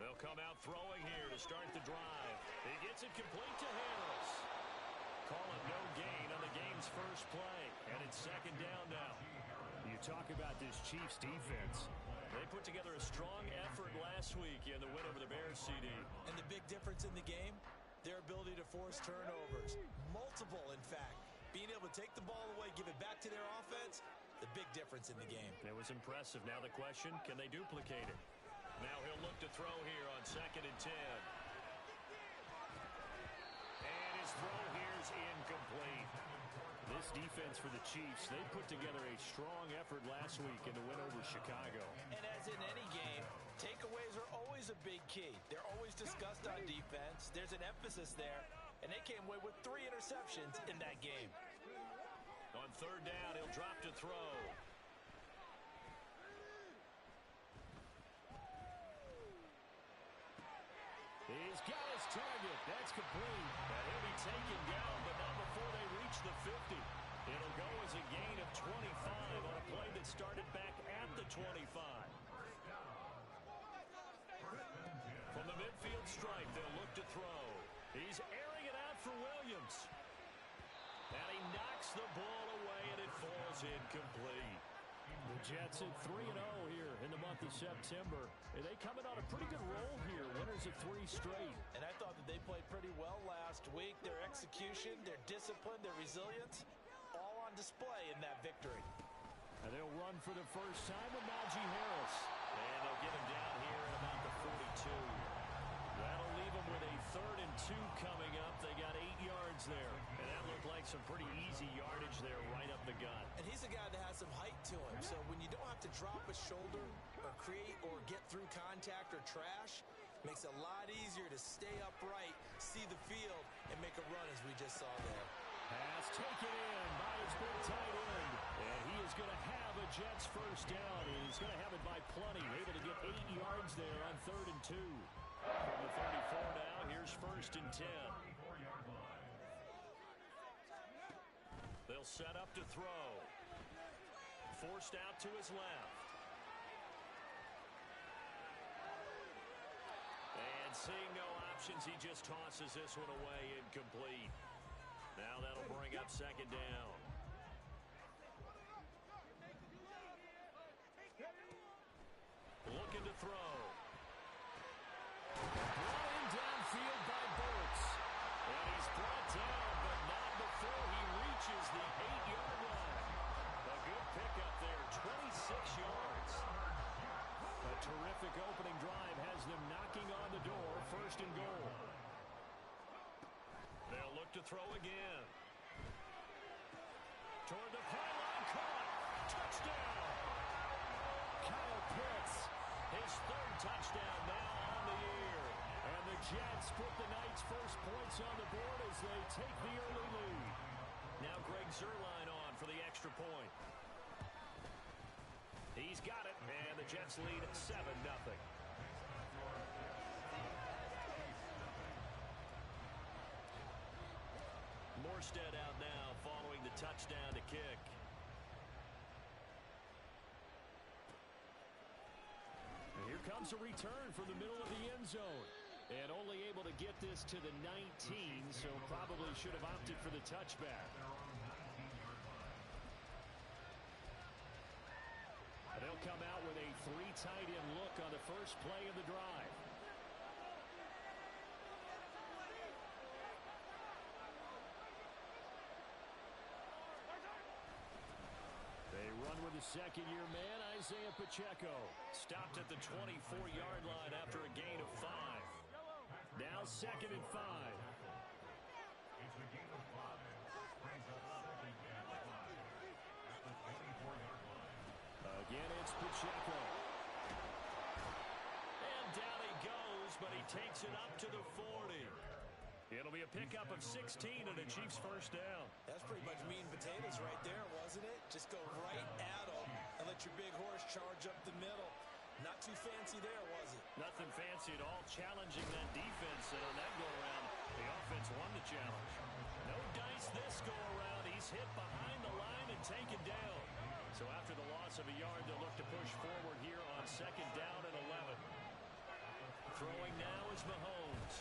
They'll come out throwing here to start the drive. He gets it complete to Harris. Call it no gain on the game's first play. And it's second down now. You talk about this Chiefs defense. They put together a strong effort last week in the win over the Bears, CD. And the big difference in the game, their ability to force turnovers. Multiple, in fact. Being able to take the ball away, give it back to their offense, the big difference in the game. It was impressive. Now the question, can they duplicate it? Now he'll look to throw here on 2nd and 10. And his throw here is incomplete. This defense for the Chiefs, they put together a strong effort last week in the win over Chicago. And as in any game, takeaways are always a big key. They're always discussed on defense. There's an emphasis there, and they came away with 3 interceptions in that game. On 3rd down, he'll drop to throw. He's got his target. That's complete. And he'll be taken down, but not before they reach the 50. It'll go as a gain of 25 on a play that started back at the 25. From the midfield stripe, they'll look to throw. He's airing it out for Williams. And he knocks the ball away, and it falls incomplete. The Jets at 3-0 here in the month of September. And they coming on a pretty good roll here, winners of 3 straight. And I thought that they played pretty well last week. Their execution, their discipline, their resilience, all on display in that victory. And they'll run for the first time with Nyj Harris. And they'll get him down here at about the 42. That'll leave them with a 3rd and 2 coming up. They got 8 yards there. And that looked like some pretty easy yardage there right up the gut. And he's a guy that has some height to him. So when you don't have to drop a shoulder or create or get through contact or trash, makes it a lot easier to stay upright, see the field, and make a run as we just saw there. Pass taken in by his big tight end. And he is going to have a Jets first down. And he's going to have it by plenty. Able to get 8 yards there on 3rd and 2. From the 34 now, here's 1st and 10. They'll set up to throw. Forced out to his left. And seeing no options, he just tosses this one away, incomplete. Now that'll bring up 2nd down. Looking to throw. Downfield by Burks. And he's brought down, but not before he reaches the 8-yard line. A good pickup there, 26 yards. A terrific opening drive has them knocking on the door, 1st and goal. They'll look to throw again. Toward the pylon, caught. Touchdown. Kyle Pitts. His 3rd touchdown now on the year. And the Jets put the Knights' first points on the board as they take the early lead. Now Greg Zuerlein on for the extra point. He's got it, and the Jets lead 7-0. Morstead out now following the touchdown to kick. And here comes a return from the middle of the end zone. And only able to get this to the 19, so probably should have opted for the touchback. And they'll come out with a 3 tight end look on the first play of the drive. They run with the 2nd-year man, Isaiah Pacheco. Stopped at the 24-yard line after a gain of 5. Now 2nd and 5. It's a gain of 5. Brings up 2nd and 5 at the 24-yard line. Again, it's Pacheco. And down he goes, but he takes it up to the 40. It'll be a pickup of 16 and a Chiefs first down. That's pretty much meat and potatoes right there, wasn't it? Just go right at them and let your big horse charge up the middle. Not too fancy there, was it? Nothing fancy at all, challenging that defense. And on that go-around, the offense won the challenge. No dice this go-around. He's hit behind the line and taken down. So after the loss of a yard, they'll look to push forward here on 2nd down and 11. Throwing now is Mahomes.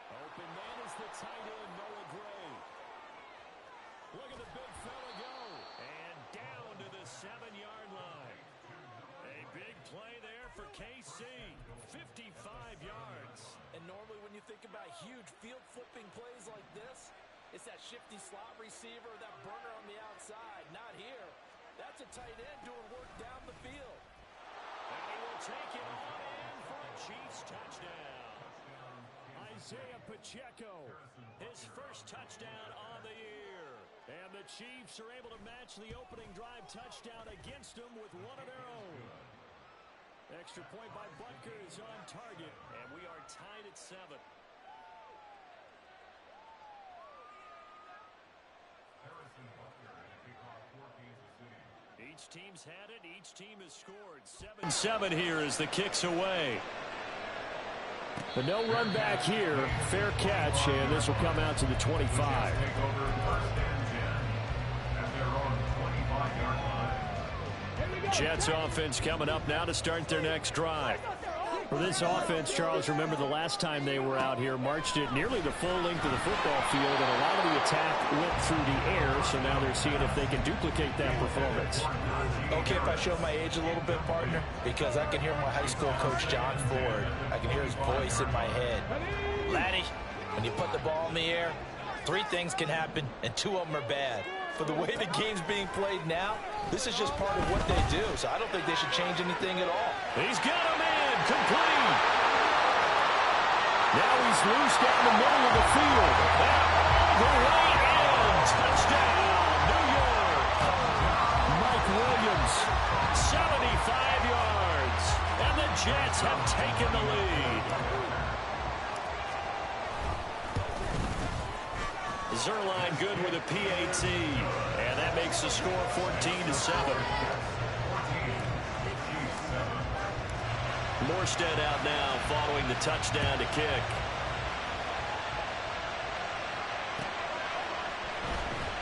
Open man is the tight end, Noah Gray. Look at the big fella go. And down to the 7-yard line. A big play there for KC. 55 yards. And normally when you think about huge field flipping plays like this, it's that shifty slot receiver, that burner on the outside. Not here. That's a tight end doing work down the field. And he will take it on in for a Chiefs touchdown. Isaiah Pacheco, his first touchdown on the year. And the Chiefs are able to match the opening drive touchdown against them with one of their own. Extra point by Butker is on target. And we are tied at 7. Each team's had it. Each team has scored. 7-7 here as the kick's away. But no run back here. Fair catch, and this will come out to the 25. Jets offense coming up now to start their next drive. For this offense, Charles, remember the last time they were out here, marched it nearly the full length of the football field, and a lot of the attack went through the air, so now they're seeing if they can duplicate that performance. Okay, if I show my age a little bit, partner, because I can hear my high school coach, John Ford. I can hear his voice in my head. Laddie, when you put the ball in the air, 3 things can happen, and 2 of them are bad. For the way the game's being played now, this is just part of what they do, so I don't think they should change anything at all. He's got a man. Complete. Now he's loose down the middle of the field. All the way in. Touchdown, New York. Mike Williams, 75 yards. And the Jets have taken the lead. Zerline good with a PAT. And that makes the score 14-7. Morstead out now following the touchdown to kick.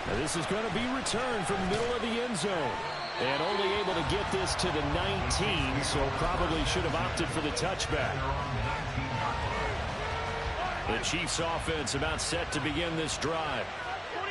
Now this is going to be returned from the middle of the end zone. And only able to get this to the 19, so probably should have opted for the touchback. The Chiefs offense about set to begin this drive.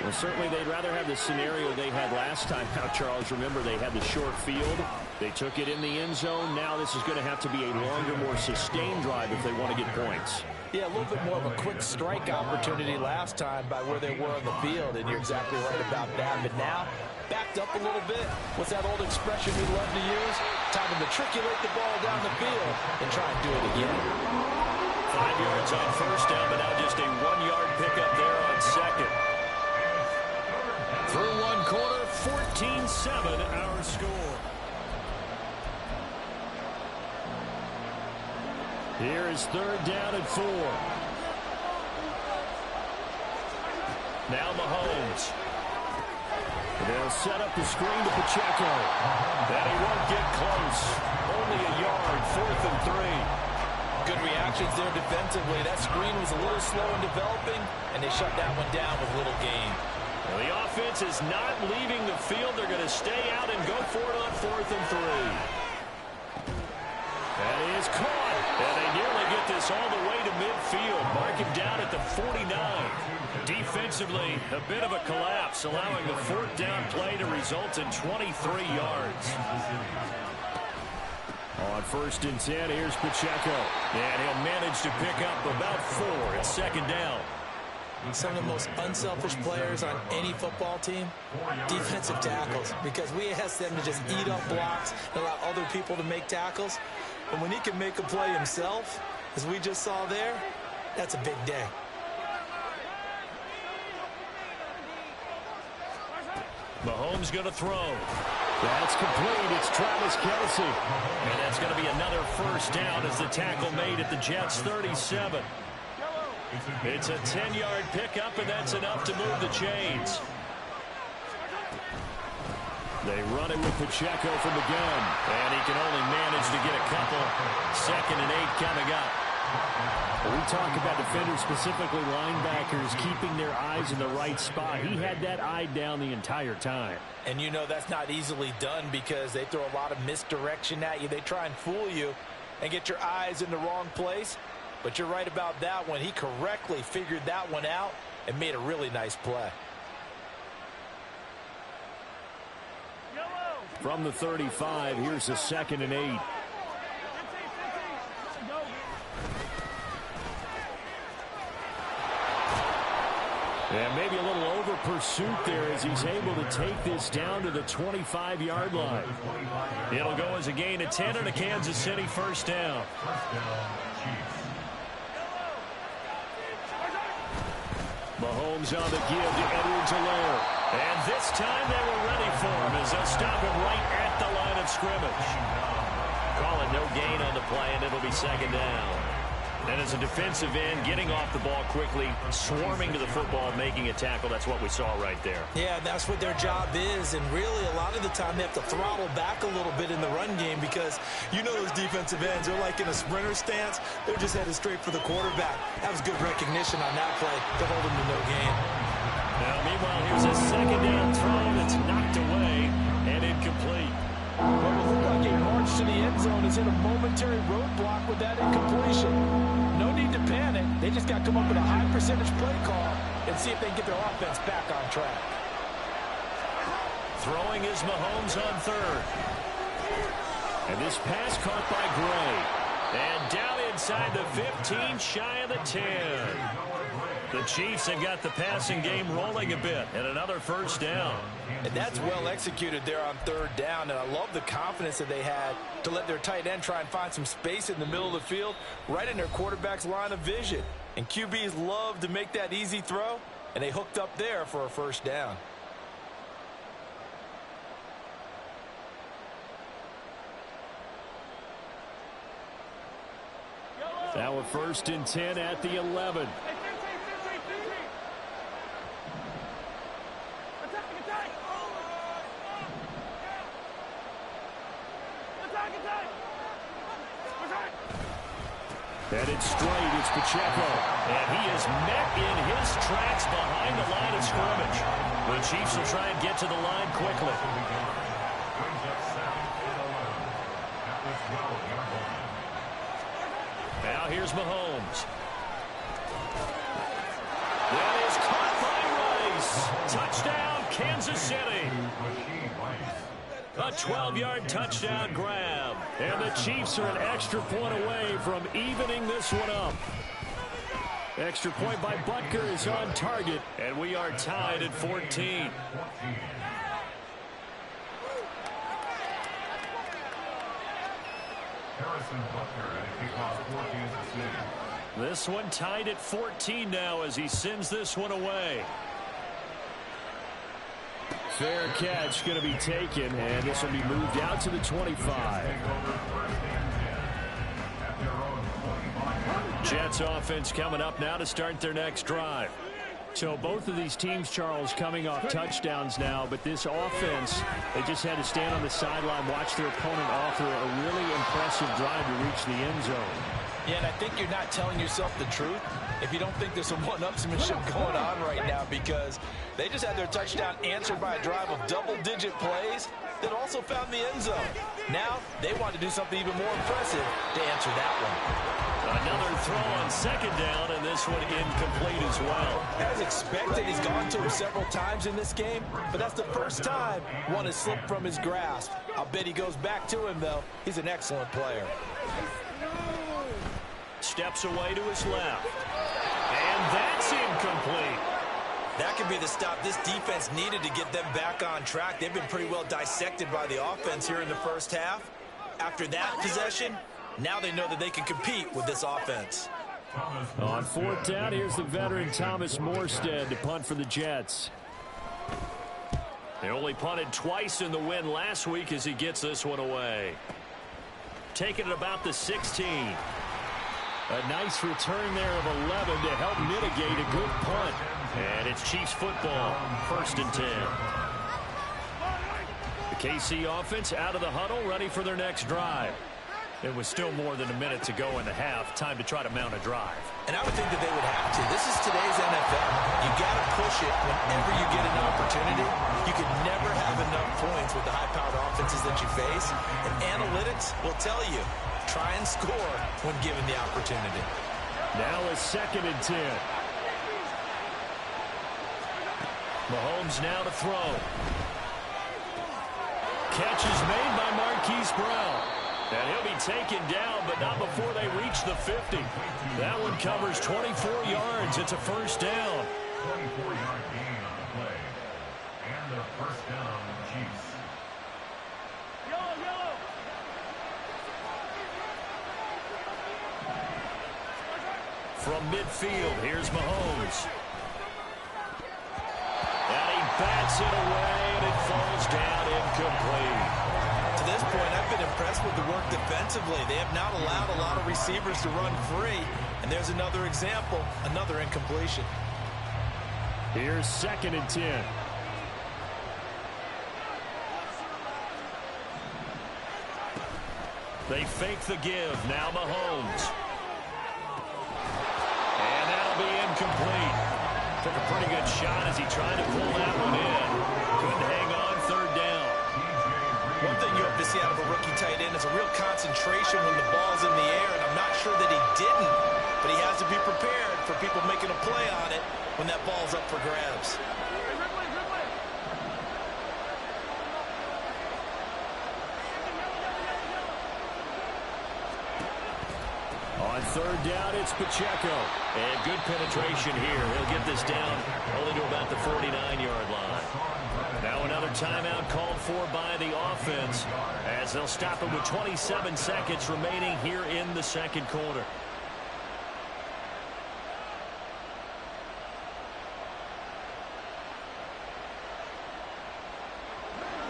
Well, certainly they'd rather have the scenario they had last time out, Charles. Remember, they had the short field. They took it in the end zone. Now this is going to have to be a longer, more sustained drive if they want to get points. Yeah, a little bit more of a quick strike opportunity last time by where they were on the field, and you're exactly right about that. But now, backed up a little bit. What's that old expression we love to use? Time to matriculate the ball down the field and try and do it again. 5 yards on first down, but now just a 1-yard pickup there on second. Through one quarter, 14-7 our score. Here is 3rd down and 4. Now Mahomes. They'll set up the screen to Pacheco. And he won't get close. Only a yard, 4th and 3. Good reactions there defensively. That screen was a little slow in developing, and they shut that one down with little gain. Well, the offense is not leaving the field. They're going to stay out and go for it on 4th and 3. That is caught. And they nearly get this all the way to midfield. Mark him down at the 49. Defensively, a bit of a collapse, allowing the 4th down play to result in 23 yards. On 1st and 10, here's Pacheco. And he'll manage to pick up about 4 at 2nd down. Some of the most unselfish players on any football team, defensive tackles, because we ask them to just eat up blocks and allow other people to make tackles. But when he can make a play himself, as we just saw there, that's a big day. Mahomes going to throw. That's complete. It's Travis Kelce. And that's going to be another 1st down as the tackle made at the Jets' 37. It's a 10-yard pickup, and that's enough to move the chains. They run it with Pacheco from the gun, and he can only manage to get a couple. 2nd and 8 coming up. We talk about defenders, specifically linebackers, keeping their eyes in the right spot. He had that eye down the entire time. And you know that's not easily done because they throw a lot of misdirection at you. They try and fool you. and get your eyes in the wrong place. But you're right about that one. He correctly figured that one out and made a really nice play. From the 35, here's a 2nd and 8. And maybe a little over pursuit there as he's able to take this down to the 25-yard line. It'll go as a gain of 10 and a Kansas City first down. Mahomes on the give to Edwards-Helaire. And this time they were ready for him as they'll stop him right at the line of scrimmage. Call it no gain on the play, and it'll be 2nd down. And as a defensive end, getting off the ball quickly, swarming to the football, making a tackle, that's what we saw right there. Yeah, that's what their job is, and really a lot of the time they have to throttle back a little bit in the run game because you know those defensive ends, they're like in a sprinter stance. They're just headed straight for the quarterback. That was good recognition on that play to hold him to no gain. Now, meanwhile, here's a 2nd down throw that's knocked away and incomplete. What will look like a march to the end zone is in a momentary roadblock with that incompletion. No need to panic. They just got to come up with a high percentage play call and see if they can get their offense back on track. Throwing is Mahomes on 3rd. And this pass caught by Gray. And down inside the 15, shy of the 10. The Chiefs have got the passing game rolling a bit, and another first down. And that's well executed there on 3rd down, and I love the confidence that they had to let their tight end try and find some space in the middle of the field, right in their quarterback's line of vision. And QBs love to make that easy throw, and they hooked up there for a first down. Now a 1st and 10 at the 11. Headed straight, it's Pacheco. And he is met in his tracks behind the line of scrimmage. The Chiefs will try and get to the line quickly. Now here's Mahomes. That is caught by Rice. Touchdown, Kansas City. A 12-yard touchdown grab. And the Chiefs are an extra point away from evening this one up. Extra point by Butker is on target, and we are tied at 14. This one tied at 14 now as he sends this one away. Fair catch going to be taken, and this will be moved out to the 25. Jets offense coming up now to start their next drive. So both of these teams, Charles, coming off touchdowns now, but this offense, they just had to stand on the sideline, watch their opponent author a really impressive drive to reach the end zone. Yeah, and I think you're not telling yourself the truth if you don't think there's some one-upsmanship going on right now, because they just had their touchdown answered by a drive of double-digit plays that also found the end zone. Now they want to do something even more impressive to answer that one. Another throw on 2nd down, and this one incomplete as well. As expected, he's gone to him several times in this game, but that's the first time one has slipped from his grasp. I'll bet he goes back to him, though. He's an excellent player. Steps away to his left. And that's incomplete. That could be the stop this defense needed to get them back on track. They've been pretty well dissected by the offense here in the first half. After that possession, now they know that they can compete with this offense. On 4th down, here's the veteran Thomas Morstead to punt for the Jets. They only punted twice in the win last week as he gets this one away. Taking it about the 16. A nice return there of 11 to help mitigate a good punt. And it's Chiefs football, 1st and 10. The KC offense out of the huddle, ready for their next drive. It was still more than a minute to go in the half. Time to try to mount a drive. And I would think that they would have to. This is today's NFL. You got to push it whenever you get an opportunity. You can never have enough points with the high-powered offenses that you face. And analytics will tell you, try and score when given the opportunity. Now a 2nd and 10. Mahomes now to throw. Catch is made by Marquise Brown. And he'll be taken down, but not before they reach the 50. That one covers 24 yards. It's a first down. 24-yard gain on the play. And the first down, Chiefs. From midfield, here's Mahomes. And he bats it away, and it falls down incomplete. To this point, I've been impressed with the work defensively. They have not allowed a lot of receivers to run free. And there's another example, another incompletion. Here's 2nd and 10. They fake the give. Now Mahomes. And that'll be incomplete. Took a pretty good shot as he tried to pull that one in. Couldn't hang on. 3rd down. One thing you have to see out of a rookie tight end is a real concentration when the ball's in the air, and I'm not sure that he didn't, but he has to be prepared for people making a play on it when that ball's up for grabs. On 3rd down, it's Pacheco. And good penetration here. He'll get this down only to about the 49-yard line. Now another timeout called for by the offense as they'll stop it with 27 seconds remaining here in the 2nd quarter.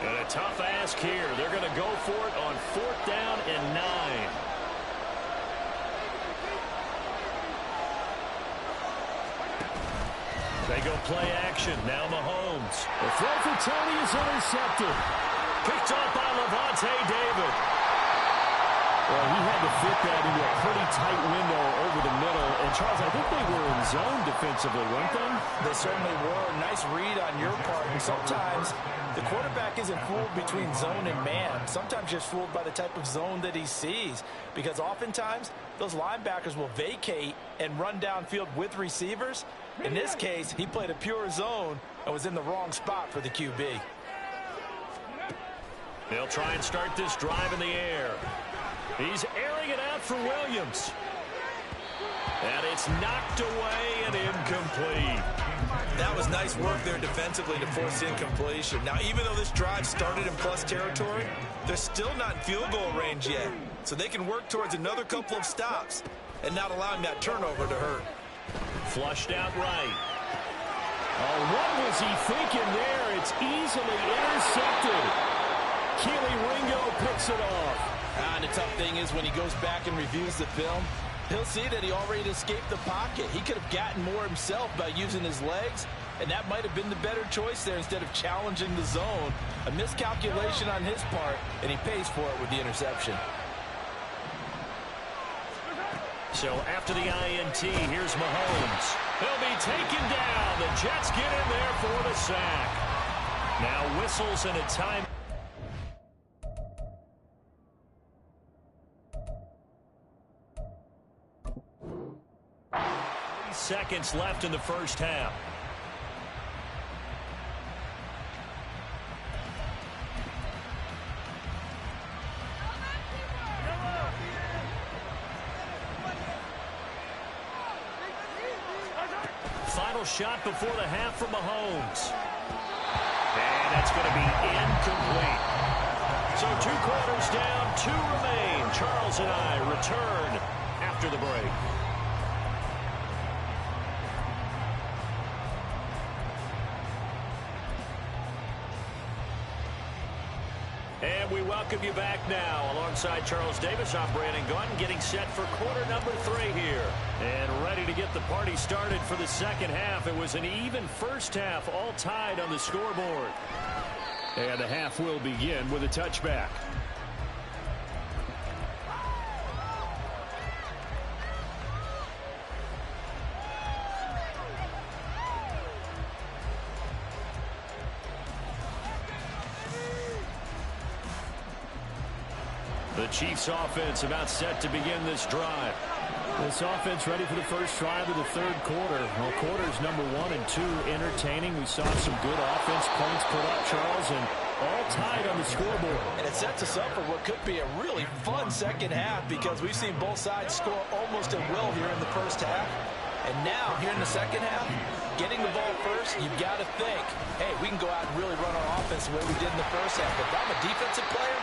And a tough ask here. They're going to go for it on 4th down and 9. They go play action. Now Mahomes. The throw for Tony is intercepted. Picked off by Levante David. Well, he had to fit that into a pretty tight window over the middle. And, Charles, I think they were in zone defensively, weren't they? They certainly were. Nice read on your part. And sometimes the quarterback isn't fooled between zone and man. Sometimes just fooled by the type of zone that he sees. Because oftentimes, those linebackers will vacate and run downfield with receivers. In this case, he played a pure zone and was in the wrong spot for the QB. They'll try and start this drive in the air. He's airing it out for Williams. And it's knocked away and incomplete. That was nice work there defensively to force incompletion. Now, even though this drive started in plus territory, they're still not in field goal range yet. So they can work towards another couple of stops and not allowing that turnover to hurt. Flushed out right. Oh, what was he thinking there? It's easily intercepted. Keely Ringo picks it off. And the tough thing is when he goes back and reviews the film, he'll see that he already escaped the pocket. He could have gotten more himself by using his legs, and that might have been the better choice there instead of challenging the zone. A miscalculation on his part, and he pays for it with the interception. So after the INT, here's Mahomes. He'll be taken down. The Jets get in there for the sack. Now whistles and a time. 3 seconds left in the first half. Final shot before the half from Mahomes. And that's going to be incomplete. So 2 quarters down, 2 remain. Charles and I return after the break. And we welcome you back now alongside Charles Davis. I'm Brandon Gunn, getting set for quarter number 3 here. And ready to get the party started for the second half. It was an even first half, all tied on the scoreboard. And the half will begin with a touchback. The The Chiefs offense about set to begin this drive. This offense ready for the first drive of the third quarter. Well, quarters number 1 and 2 entertaining. We saw some good offense points put up, Charles, and all tied on the scoreboard. And it sets us up for what could be a really fun second half because we've seen both sides score almost at will here in the first half. And now, here in the second half, getting the ball first, you've got to think, hey, we can go out and really run our offense the way we did in the first half. But if I'm a defensive player,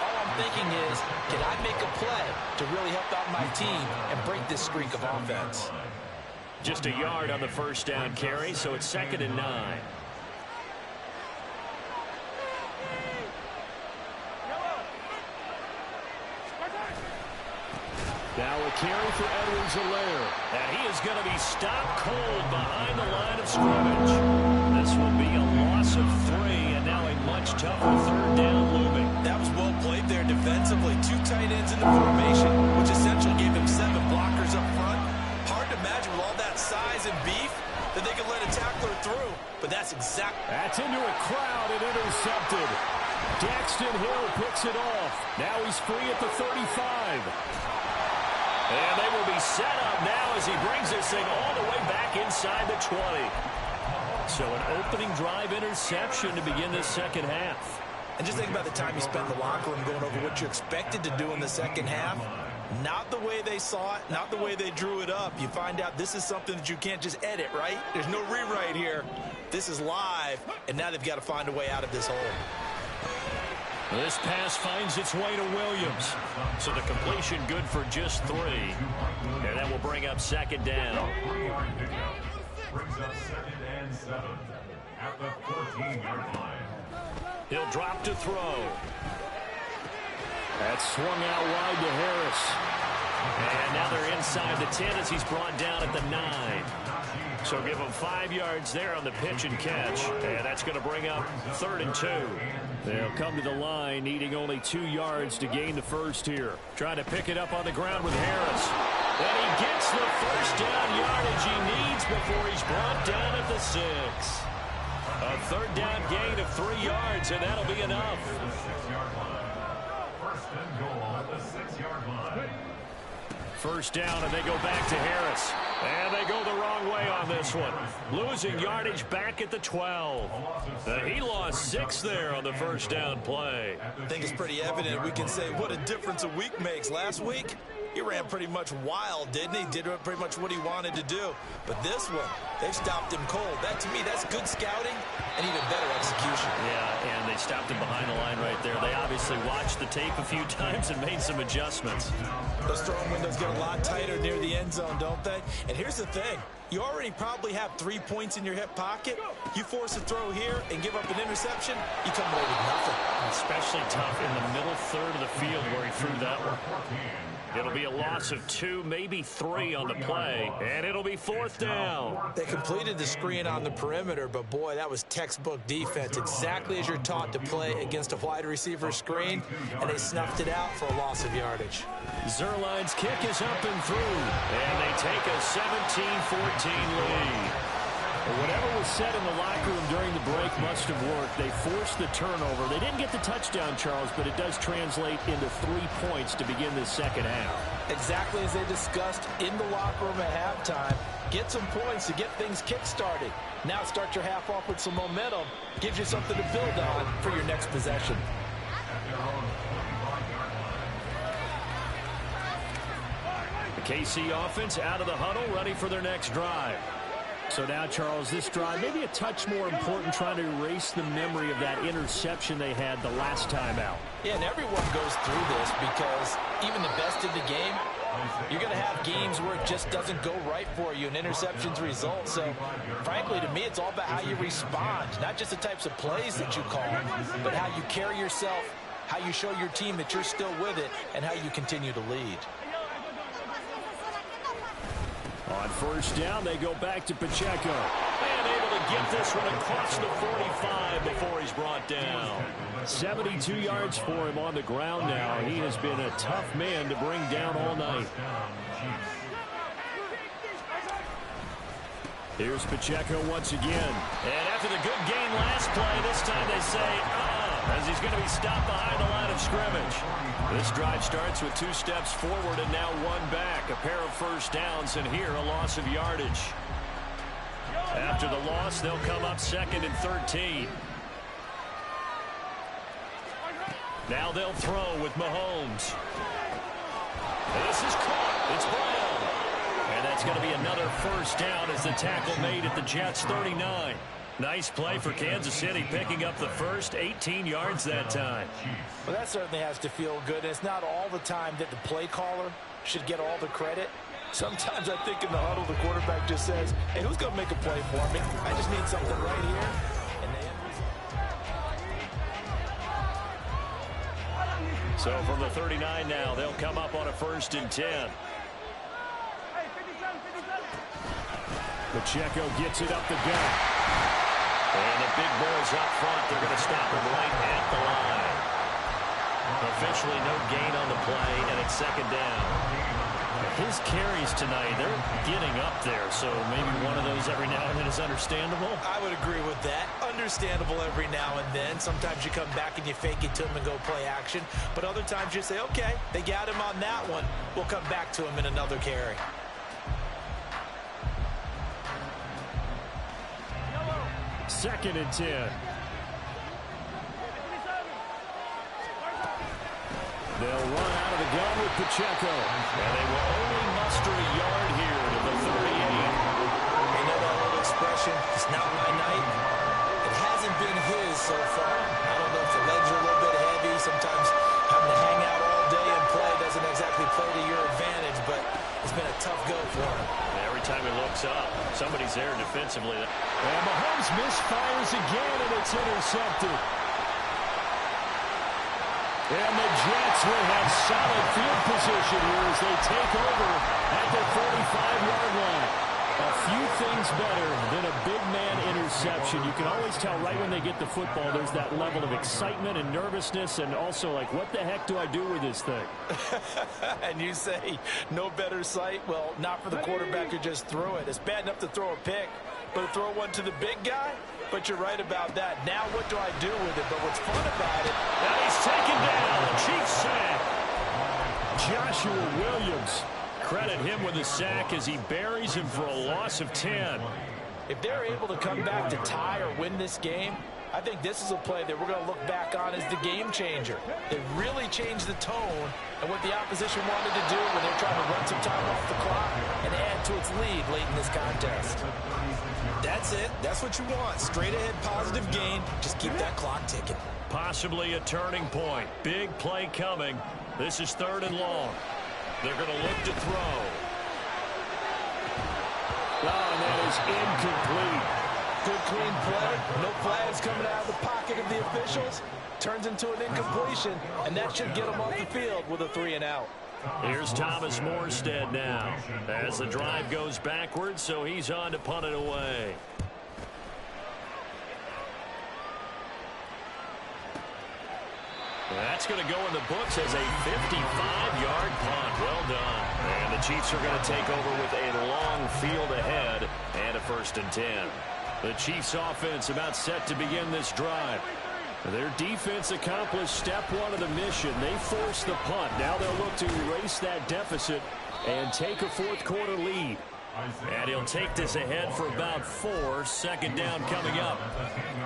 all I'm thinking is, can I make a play to really help out my team and break this streak of offense? Just a yard on the first down carry, so it's 2nd and 9. Now a carry for Edwards-Helaire. And he is going to be stopped cold behind the line of scrimmage. This will be a loss of 3, and now a much tougher third down looming. That was well played there defensively. 2 tight ends in the formation, which essentially gave him 7 blockers up front. Hard to imagine with all that size and beef that they could let a tackler through. But that's exactly... That's into a crowd and intercepted. Daxton Hill picks it off. Now he's free at the 35. And they will be set up now as he brings this thing all the way back inside the 20. So an opening drive interception to begin this second half. And just think about the time you spent in the locker room going over what you expected to do in the second half. Not the way they saw it, not the way they drew it up. You find out this is something that you can't just edit, right? There's no rewrite here. This is live, and now they've got to find a way out of this hole. This pass finds its way to Williams. So the completion good for just 3. And that will bring up 2nd down. 3-yard pickup brings up 2nd and 7 at the 14-yard line. He'll drop to throw. That's swung out wide to Harris. And now they're inside the 10 as he's brought down at the 9. So give him 5 yards there on the pitch and catch. And that's going to bring up 3rd and 2. They'll come to the line, needing only 2 yards to gain the first here. Trying to pick it up on the ground with Harris. And he gets the first down yardage he needs before he's brought down at the 6. A 3rd down gain of 3 yards, and that'll be enough. The 6-yard line. First and goal at the 6-yard line. First down, and they go back to Harris. And they go the wrong way on this one. Losing yardage back at the 12. He lost 6 there on the first down play. I think it's pretty evident. We can say what a difference a week makes. Last week, he ran pretty much wild, didn't he? Did pretty much what he wanted to do. But this one, they've stopped him cold. That, to me, that's good scouting and even better execution. Yeah, and they stopped him behind the line right there. They obviously watched the tape a few times and made some adjustments. Those throwing windows get a lot tighter near the end zone, don't they? And here's the thing. You already probably have 3 points in your hip pocket. You force a throw here and give up an interception, you come away with nothing. Especially tough in the middle third of the field where he threw that one. It'll be a loss of 2, maybe 3 on the play, and it'll be 4th down. They completed the screen on the perimeter, but boy, that was textbook defense, exactly as you're taught to play against a wide receiver screen, and they snuffed it out for a loss of yardage. Zerline's kick is up and through, and they take a 17-14 lead. Well, whatever was said in the locker room during the break must have worked. They forced the turnover. They didn't get the touchdown, Charles, but it does translate into 3 points to begin this second half. Exactly as they discussed in the locker room at halftime. Get some points to get things kick-started. Now start your half off with some momentum. Gives you something to build on for your next possession. The KC offense out of the huddle, ready for their next drive. So now, Charles, this drive maybe a touch more important, trying to erase the memory of that interception they had the last time out. Yeah, and everyone goes through this because even the best in the game, you're going to have games where it just doesn't go right for you and interceptions result. So, frankly, to me, it's all about how you respond, not just the types of plays that you call, but how you carry yourself, how you show your team that you're still with it, and how you continue to lead. On first down, they go back to Pacheco. And able to get this one across the 45 before he's brought down. 72 yards for him on the ground now. He has been a tough man to bring down all night. Here's Pacheco once again. And after the good game last play, this time they say, as he's going to be stopped behind the line of scrimmage. This drive starts with 2 steps forward and now 1 back. A pair of first downs, and here a loss of yardage. After the loss, they'll come up 2nd and 13. Now they'll throw with Mahomes. This is caught. It's Brown. And that's going to be another first down as the tackle made at the Jets' 39. Nice play for Kansas City, picking up the first, 18 yards that time. Well, that certainly has to feel good. And it's not all the time that the play caller should get all the credit. Sometimes I think in the huddle, the quarterback just says, hey, who's going to make a play for me? I just need something right here. And they So from the 39 now, they'll come up on a 1st and 10. Pacheco gets it up the gut. And the big boys up front, they're going to stop him right at the line. Officially no gain on the play, and it's 2nd down. His carries tonight, they're getting up there, so maybe one of those every now and then is understandable. I would agree with that. Understandable every now and then. Sometimes you come back and you fake it to him and go play action. But other times you say, okay, they got him on that one. We'll come back to him in another carry. 2nd and 10. They'll run out of the gun with Pacheco. And they will only muster a yard here to the 38. You know that old expression, it's not my night. It hasn't been his so far. I don't know if the legs are a little bit heavy. Sometimes having to hang out all day and play doesn't exactly play to your advantage, but it's been a tough go for him. Every time he looks up, somebody's there defensively. And Mahomes misfires again, and it's intercepted. And the Jets will have solid field position here as they take over at the 45-yard line. A few things better than a big man interception. You can always tell right when they get the football, there's that level of excitement and nervousness, and also like, what the heck do I do with this thing? And you say, no better sight? Well, not for the quarterback who just threw it. It's bad enough to throw a pick, but to throw one to the big guy? But you're right about that. Now what do I do with it? But what's fun about it... And he's taken down. The Chiefs sack. Joshua Williams. Credit him with a sack as he buries him for a loss of 10. If they're able to come back to tie or win this game, I think this is a play that we're going to look back on as the game changer. It really changed the tone and what the opposition wanted to do when they're trying to run some time off the clock and add to its lead late in this contest. That's it. That's what you want. Straight ahead positive gain. Just keep that clock ticking. Possibly a turning point. Big play coming. This is 3rd and long. They're going to look to throw. Oh, and that is incomplete. Good clean play. No flags coming out of the pocket of the officials. Turns into an incompletion, and that should get them off the field with a 3-and-out. Here's Thomas Morstead now as the drive goes backwards, so he's on to punt it away. That's going to go in the books as a 55-yard punt. Well done. And the Chiefs are going to take over with a long field ahead and a 1st and 10. The Chiefs offense about set to begin this drive. Their defense accomplished step 1 of the mission. They forced the punt. Now they'll look to erase that deficit and take a 4th quarter lead. And he'll take this ahead for about 4. 2nd down coming up.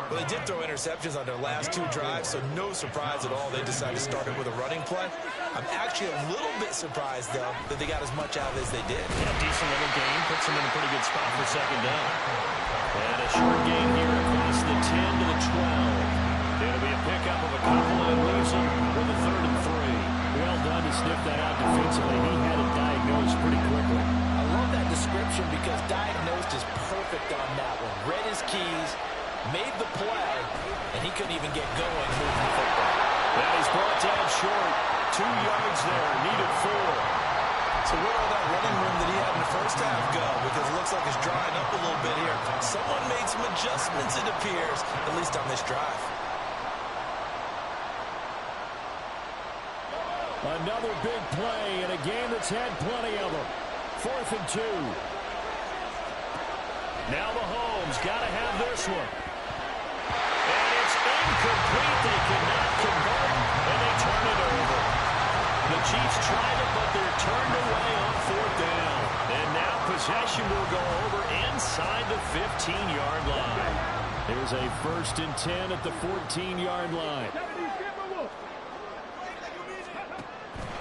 Well, they did throw interceptions on their last 2 drives, so no surprise at all they decided to start it with a running play. I'm actually a little bit surprised, though, that they got as much out of it as they did. Yeah, decent little gain. Puts them in a pretty good spot for 2nd down. And a short gain here across the 10 to the 12. It'll be a pickup of a couple and lose them with a 3rd and 3. Well done to sniff that out defensively. He had it diagnosed pretty quickly. I love that description because diagnosed is perfect on that one. Read his keys, made the play, and he couldn't even get going moving the football. And he's brought down short. 2 yards there, needed 4. So where all that running room that he had in the first half go? Because it looks like it's drying up a little bit here. Someone made some adjustments, it appears, at least on this drive. Another big play in a game that's had plenty of them. 4th and 2. Now Mahomes got to have this one. And it's incomplete. They cannot possession will go over inside the 15-yard line. Here's a 1st and 10 at the 14-yard line.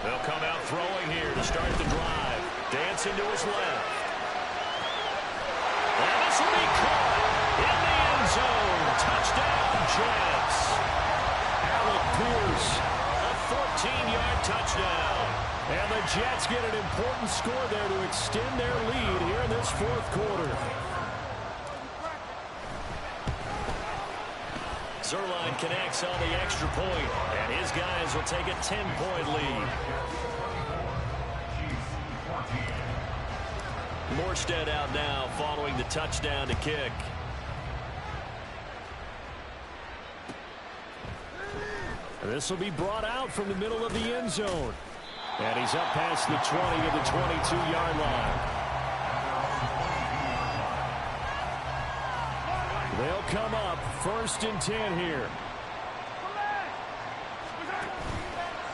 They'll come out throwing here to start the drive. Dancing to his left. And this will be caught in the end zone. Touchdown, Jets. Alec Pierce. A 14-yard touchdown. And the Jets get an important score there to extend their lead here in this 4th quarter. Zerline connects on the extra point, and his guys will take a 10-point lead. Morstead out now following the touchdown to kick. This will be brought out from the middle of the end zone. And he's up past the 20 to the 22-yard line. They'll come up 1st and 10 here.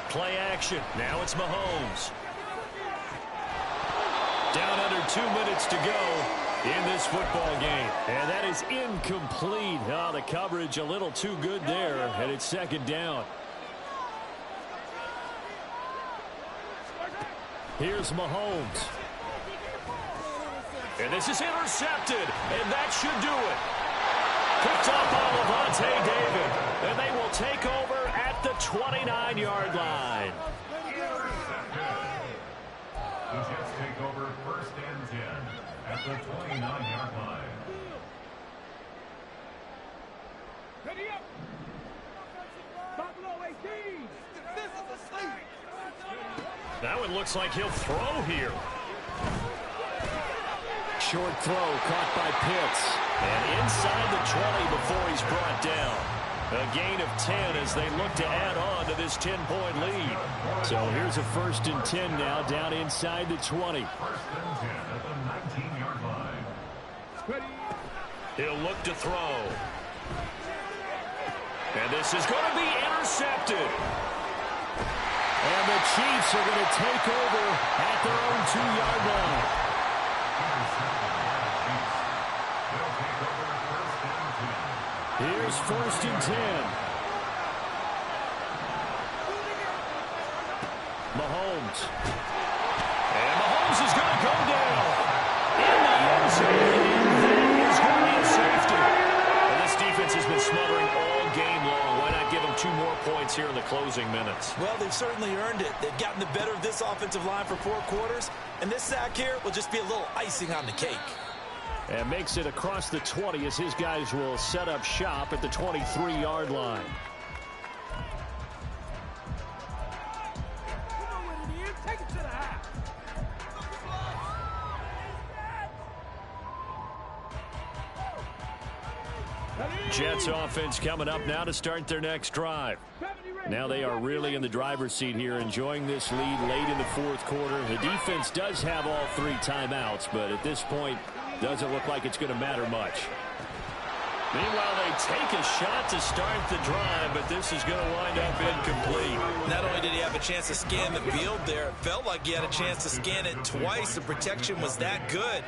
Play action. Now it's Mahomes. Down under 2 minutes to go in this football game. And that is incomplete. Oh, the coverage a little too good there, and it's 2nd down. Here's Mahomes. And this is intercepted, and that should do it. Picked up by Levante David, and they will take over at the 29-yard line. The Jets take over 1st and 10 at the 29-yard line. Ready up. Buffalo 18. This is a sleep. Now it looks like he'll throw here. Short throw caught by Pitts. And inside the 20 before he's brought down. A gain of 10 as they look to add on to this 10-point lead. So here's a 1st and 10 now down inside the 20. 1st and 10 at the 19-yard line. He'll look to throw. And this is going to be intercepted. And the Chiefs are going to take over at their own 2-yard line. Here's 1st and 10. Mahomes. And Mahomes is going to go down in the end zone. And that is going to be a safety. And this defense has been smothering all game long. Why not give them 2 more points here in the closing minutes? Well, they've certainly earned it. They've gotten the better of this offensive line for 4 quarters. And this sack here will just be a little icing on the cake. And makes it across the 20 as his guys will set up shop at the 23-yard line. Take it to the half. Jets offense coming up now to start their next drive. Now they are really in the driver's seat here, enjoying this lead late in the 4th quarter. The defense does have all 3 timeouts, but at this point, doesn't look like it's going to matter much. Meanwhile, they take a shot to start the drive, but this is going to wind up incomplete. Not only did he have a chance to scan the field there, it felt like he had a chance to scan it twice. The protection was that good.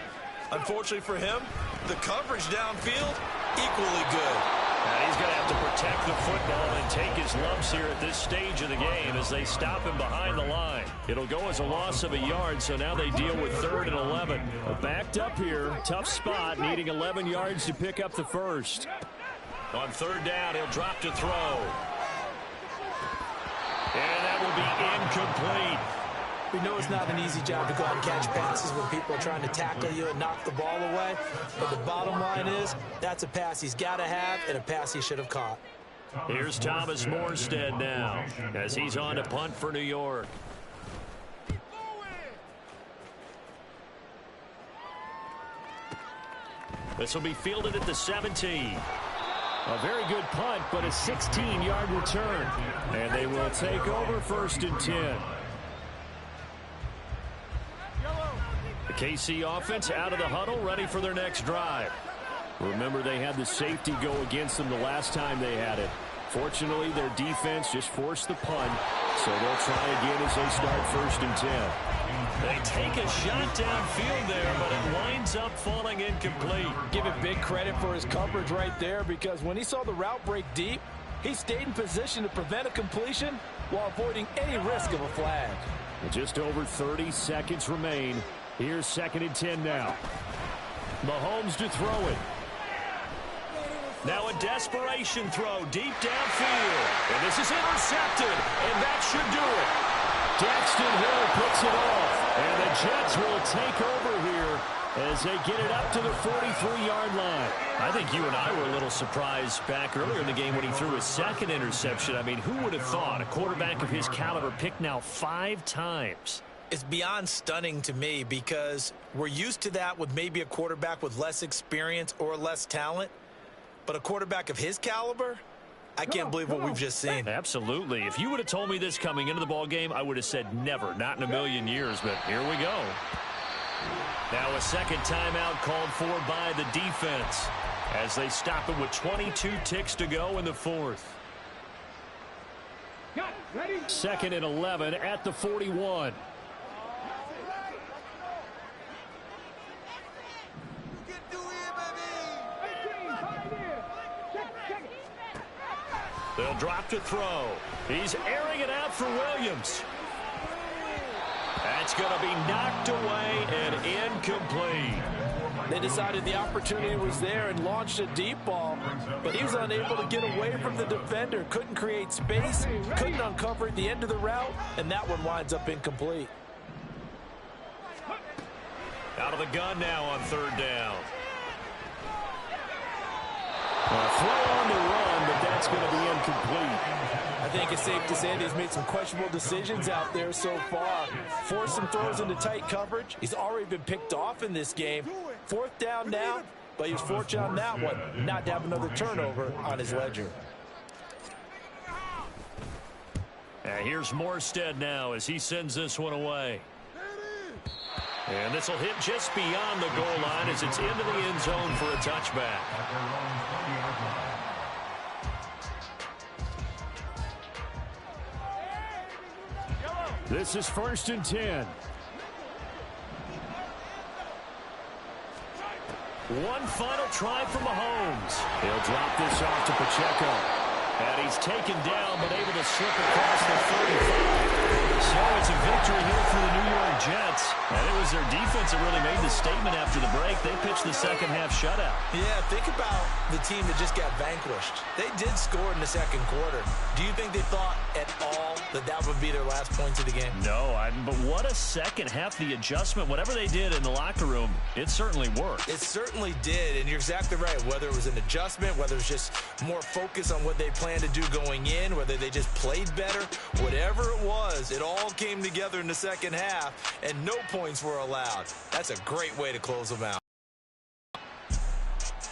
Unfortunately for him, the coverage downfield, equally good. Now he's going to have to protect the football and take his lumps here at this stage of the game as they stop him behind the line. It'll go as a loss of a yard, so now they deal with 3rd and 11. Backed up here, tough spot, needing 11 yards to pick up the first. On 3rd down, he'll drop to throw. And that will be incomplete. We know it's not an easy job to go out and catch passes when people are trying to tackle you and knock the ball away. But the bottom line is, that's a pass he's got to have and a pass he should have caught. Here's Thomas Morstead now as he's on to punt for New York. This will be fielded at the 17. A very good punt, but a 16-yard return. And they will take over 1st and 10. The KC offense out of the huddle, ready for their next drive. Remember, they had the safety go against them the last time they had it. Fortunately, their defense just forced the punt, so they'll try again as they start 1st and 10. They take a shot downfield there, but it winds up falling incomplete. Give it big credit for his coverage right there, because when he saw the route break deep, he stayed in position to prevent a completion while avoiding any risk of a flag. Just over 30 seconds remain. Here's 2nd and 10 now. Mahomes to throw it. Now a desperation throw deep downfield. And this is intercepted, and that should do it. Daxton Hill picks it off. And the Jets will take over here as they get it up to the 43-yard line. I think you and I were a little surprised back earlier in the game when he threw his 2nd interception. I mean, who would have thought a quarterback of his caliber picked now 5 times? It's beyond stunning to me, because we're used to that with maybe a quarterback with less experience or less talent. But a quarterback of his caliber, I can't believe what we've just seen. Absolutely. If you would have told me this coming into the ball game, I would have said never, not in a million years. But here we go. Now a 2nd timeout called for by the defense as they stop it with 22 ticks to go in the 4th. 2nd and 11 at the 41. They'll drop to throw. He's airing it out for Williams. That's going to be knocked away and incomplete. They decided the opportunity was there and launched a deep ball, but he was unable to get away from the defender. Couldn't create space, couldn't uncover at the end of the route, and that one winds up incomplete. Out of the gun now on 3rd down. Throw on the run, but that's going to be incomplete. I think it's safe to say that he's made some questionable decisions out there so far. Forced some throws into tight coverage. He's already been picked off in this game. 4th down now, but he was fortunate on that one not to have another turnover on his ledger. And here's Morstead now as he sends this one away. And this will hit just beyond the goal line as it's into the end zone for a touchback. This is 1st and 10. One final try for Mahomes. He'll drop this off to Pacheco. And he's taken down, but able to slip across the 35. So it's a victory here for the New York Jets. And it was their defense that really made the statement after the break. They pitched the 2nd half shutout. Yeah, think about the team that just got vanquished. They did score in the 2nd quarter. Do you think they thought at all that that would be their last points of the game? No, but what a 2nd half. The adjustment, whatever they did in the locker room, it certainly worked. It certainly did, and you're exactly right. Whether it was an adjustment, whether it was just more focus on what they planned to do going in, whether they just played better, whatever it was, it all came together in the 2nd half, and no points were allowed. That's a great way to close them out.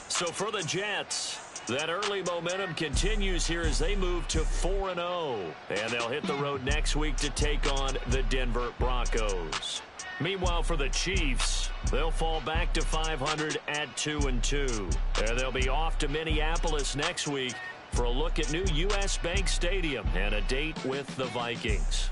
So for the Jets, that early momentum continues here as they move to 4-0. And they'll hit the road next week to take on the Denver Broncos. Meanwhile, for the Chiefs, they'll fall back to 500 at 2-2. And they'll be off to Minneapolis next week for a look at new U.S. Bank Stadium and a date with the Vikings.